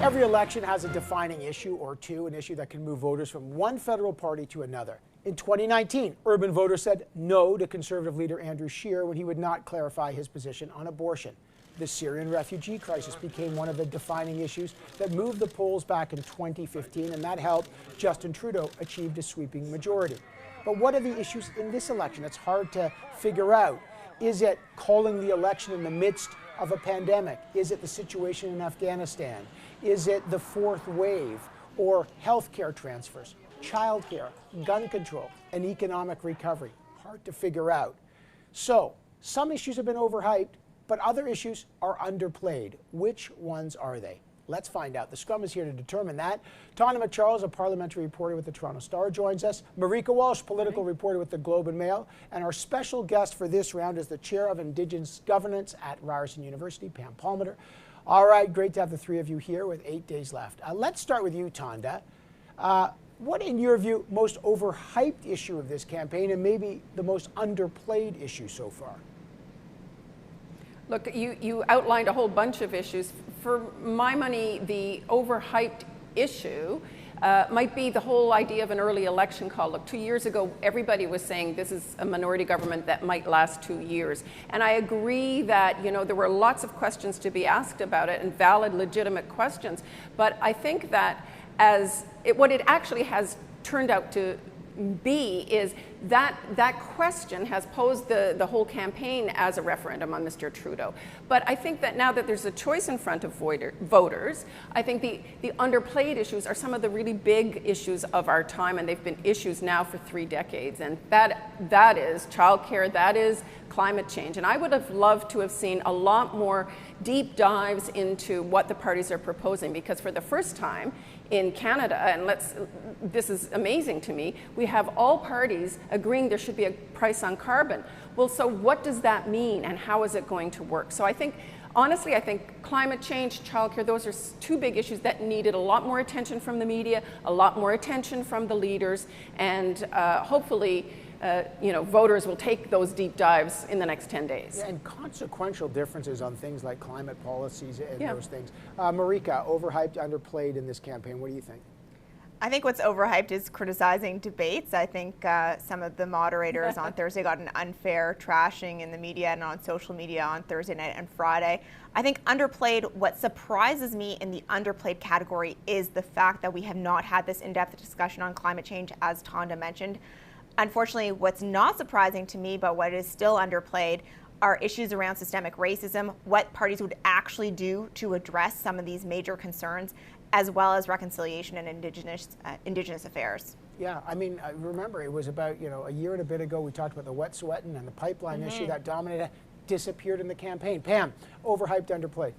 Every election has a defining issue or two, an issue that can move voters from one federal party to another. In 2019, urban voters said no to Conservative leader Andrew Scheer when he would not clarify his position on abortion. The Syrian refugee crisis became one of the defining issues that moved the polls back in 2015, and that helped Justin Trudeau achieve a sweeping majority. But what are the issues in this election? It's hard to figure out. Is it calling the election in the midst of a pandemic? Is it the situation in Afghanistan? Is it the fourth wave or healthcare transfers, childcare, gun control, and economic recovery? Hard to figure out. So some issues have been overhyped, but other issues are underplayed. Which ones are they? Let's find out. The Scrum is here to determine that. Tonda Charles, a parliamentary reporter with the Toronto Star, joins us. Marika Walsh, political reporter with the Globe and Mail. And our special guest for this round is the chair of Indigenous Governance at Ryerson University, Pam Palmater. All right, great to have the three of you here with 8 days left. Let's start with you, Tonda. What, in your view, most overhyped issue of this campaign and maybe the most underplayed issue so far? Look, you outlined a whole bunch of issues. For my money, the overhyped issue might be the whole idea of an early election call. Look, 2 years ago, everybody was saying this is a minority government that might last 2 years. And I agree that, you know, there were lots of questions to be asked about it and valid, legitimate questions. But I think that what it actually has turned out to be is that question has posed the whole campaign as a referendum on Mr. Trudeau. But I think that now that there's a choice in front of voters, I think the underplayed issues are some of the really big issues of our time, and they've been issues now for 3 decades. And that is childcare, that is climate change. And I would have loved to have seen a lot more deep dives into what the parties are proposing, because for the first time in Canada, and this is amazing to me, we have all parties agreeing there should be a price on carbon. Well, so what does that mean and how is it going to work? So I think, honestly, I think climate change, childcare, those are 2 big issues that needed a lot more attention from the media, a lot more attention from the leaders, and hopefully voters will take those deep dives in the next 10 days. Yeah, and consequential differences on things like climate policies and those things. Marika, overhyped, underplayed in this campaign. What do you think? I think what's overhyped is criticizing debates. I think some of the moderators on Thursday got an unfair trashing in the media and on social media on Thursday night and Friday. I think underplayed, what surprises me in the underplayed category is the fact that we have not had this in-depth discussion on climate change, as Tonda mentioned. Unfortunately, what's not surprising to me, but what is still underplayed, are issues around systemic racism, what parties would actually do to address some of these major concerns, as well as reconciliation and Indigenous affairs. Yeah, I mean, I remember it was about, a year and a bit ago, we talked about the Wet'suwet'en and the pipeline issue that dominated, disappeared in the campaign. Pam, overhyped, underplayed.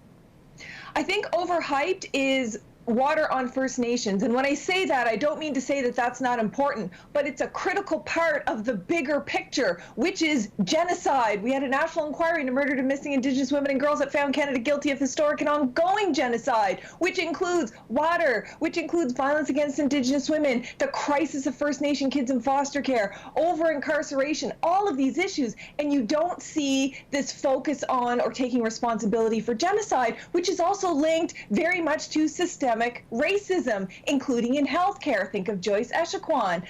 I think overhyped is water on First Nations. And when I say that, I don't mean to say that that's not important, but it's a critical part of the bigger picture, which is genocide. We had a national inquiry into murdered and missing Indigenous women and girls that found Canada guilty of historic and ongoing genocide, which includes water, which includes violence against Indigenous women, the crisis of First Nation kids in foster care, over-incarceration, all of these issues. And you don't see this focus on or taking responsibility for genocide, which is also linked very much to systemic racism, including in healthcare. Think of Joyce Echaquan,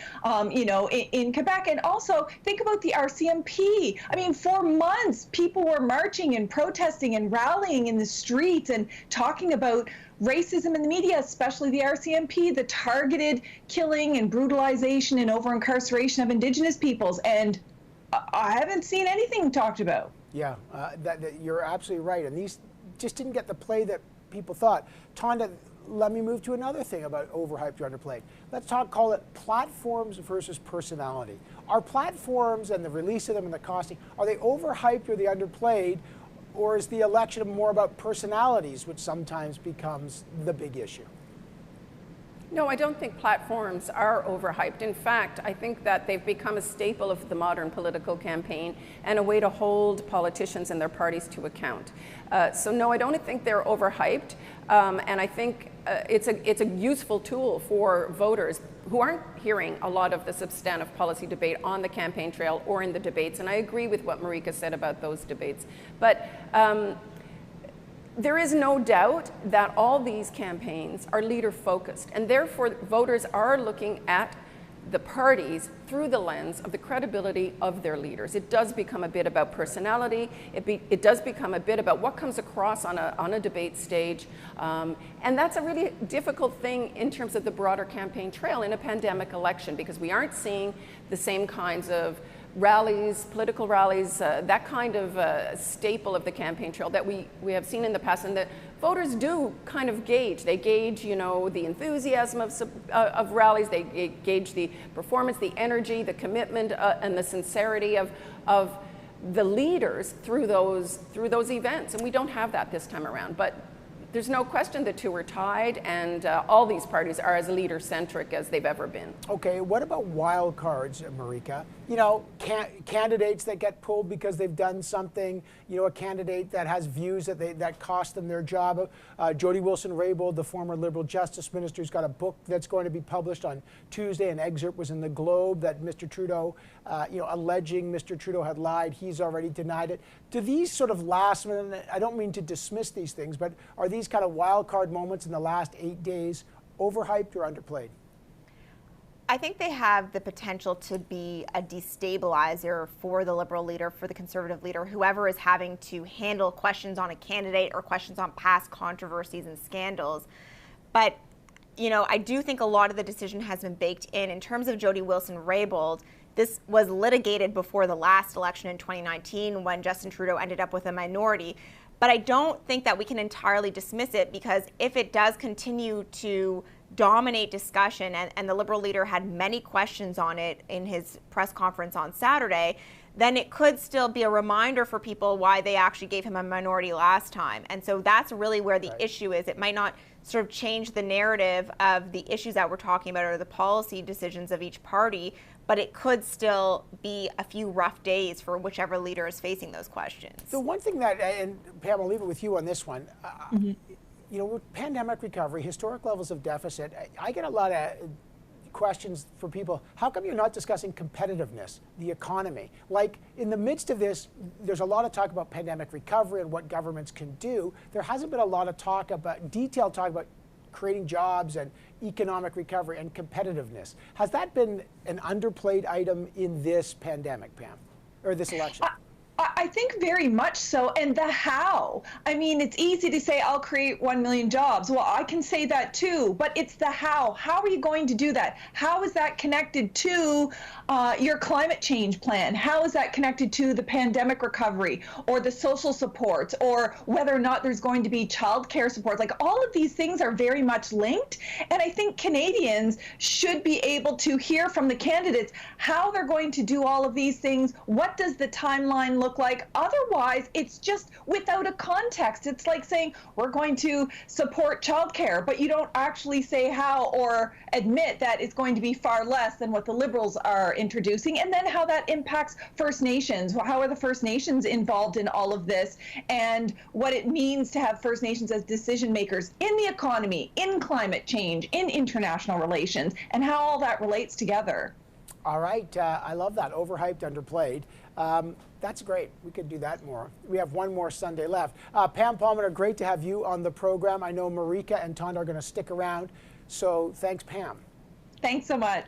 in Quebec. And also think about the RCMP. I mean, for months, people were marching and protesting and rallying in the streets and talking about racism in the media, especially the RCMP, the targeted killing and brutalization and over-incarceration of Indigenous peoples. And I haven't seen anything talked about. Yeah, you're absolutely right. And these just didn't get the play that people thought. Tonda, let me move to another thing about overhyped or underplayed. Let's call it platforms versus personality. Are platforms and the release of them and the costing, are they overhyped or they underplayed, or is the election more about personalities, which sometimes becomes the big issue? No, I don't think platforms are overhyped. In fact, I think that they've become a staple of the modern political campaign and a way to hold politicians and their parties to account. So no, I don't think they're overhyped. And I think it's a useful tool for voters who aren't hearing a lot of the substantive policy debate on the campaign trail or in the debates. And I agree with what Marika said about those debates. But There is no doubt that all these campaigns are leader focused, and therefore voters are looking at the parties through the lens of the credibility of their leaders. It does become a bit about personality. It does become a bit about what comes across on a debate stage. And that's a really difficult thing in terms of the broader campaign trail in a pandemic election, because we aren't seeing the same kinds of rallies, political rallies, that kind of staple of the campaign trail that we have seen in the past, and that voters do kind of gauge. They gauge, you know, the enthusiasm of rallies. They gauge the performance, the energy, the commitment, and the sincerity of the leaders through those events. And we don't have that this time around. But there's no question the two are tied, and all these parties are as leader-centric as they've ever been. Okay, what about wild cards, Marika? You know, candidates that get pulled because they've done something, you know, a candidate that has views that cost them their job. Jody Wilson-Raybould, the former Liberal Justice Minister, has got a book that's going to be published on Tuesday. An excerpt was in the Globe that Mr. Trudeau, alleging Mr. Trudeau had lied. He's already denied it. Do these sort of last minute, I don't mean to dismiss these things, but are these kind of wild card moments in the last 8 days overhyped or underplayed? I think they have the potential to be a destabilizer for the Liberal leader, for the Conservative leader, whoever is having to handle questions on a candidate or questions on past controversies and scandals. But, you know, I do think a lot of the decision has been baked in. In terms of Jody Wilson-Raybould, this was litigated before the last election in 2019 when Justin Trudeau ended up with a minority. But I don't think that we can entirely dismiss it, because if it does continue to dominate discussion, and the Liberal leader had many questions on it in his press conference on Saturday, then it could still be a reminder for people why they actually gave him a minority last time. And so that's really where the issue is. It might not sort of change the narrative of the issues that we're talking about or the policy decisions of each party, but it could still be a few rough days for whichever leader is facing those questions. The one thing that, and Pam, I'll leave it with you on this one, you know, with pandemic recovery, historic levels of deficit, I get a lot of questions from people. How come you're not discussing competitiveness, the economy? Like, in the midst of this, there's a lot of talk about pandemic recovery and what governments can do. There hasn't been a lot of talk about, detailed talk about creating jobs and economic recovery and competitiveness. Has that been an underplayed item in this pandemic, Pam, or this election? I think very much so. And the how. I mean, it's easy to say, I'll create 1 million jobs. Well, I can say that too, but it's the how. How are you going to do that? How is that connected to your climate change plan? How is that connected to the pandemic recovery or the social supports, or whether or not there's going to be childcare supports? Like, all of these things are very much linked. And I think Canadians should be able to hear from the candidates how they're going to do all of these things. What does the timeline look like? Otherwise, it's just without a context. It's like saying we're going to support childcare, but you don't actually say how or admit that it's going to be far less than what the Liberals are introducing. And then how that impacts First Nations. How are the First Nations involved in all of this, and what it means to have First Nations as decision makers in the economy, in climate change, in international relations, and how all that relates together. All right, I love that. Overhyped, underplayed. That's great. We could do that more. We have one more Sunday left. Pam Palmater, great to have you on the program. I know Marika and Tonda are going to stick around. So thanks, Pam. Thanks so much.